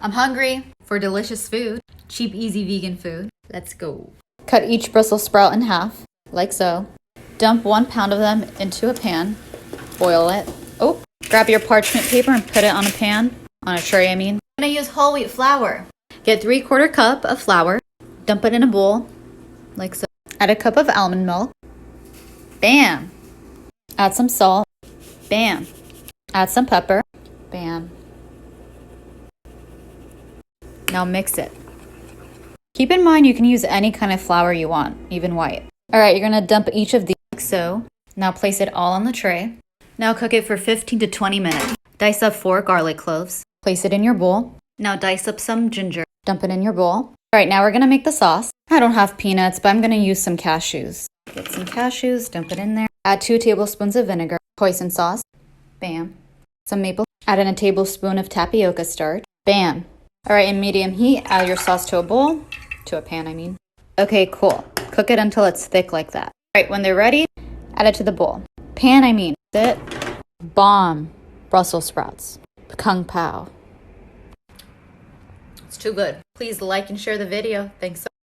I'm hungry for delicious food. Cheap, easy vegan food. Let's go. Cut each Brussels sprout in half, like so. Dump 1 pound of them into a pan. Boil it. Oh, grab your parchment paper and put it on a pan. On a tray, I mean. I'm gonna use whole wheat flour. Get 3/4 cup of flour. Dump it in a bowl, like so. Add a cup of almond milk. Bam. Add some salt. Bam. Add some pepper. Bam. Now mix it. Keep in mind you can use any kind of flour you want, even white. Alright, you're gonna dump each of these like so. Now place it all on the tray. Now cook it for 15 to 20 minutes. Dice up 4 garlic cloves. Place it in your bowl. Now dice up some ginger. Dump it in your bowl. Alright, now we're gonna make the sauce. I don't have peanuts, but I'm gonna use some cashews. Get some cashews, dump it in there. Add 2 tablespoons of vinegar. Hoisin sauce. Bam. Some maple. Add in a tablespoon of tapioca starch. Bam. Alright, in medium heat, add your sauce to a bowl. To a pan, I mean. Okay, cool. Cook it until it's thick like that. Alright, when they're ready, add it to the bowl. Pan, I mean. That's it. Bomb. Brussels sprouts. Kung Pao. It's too good. Please like and share the video. Thanks so much.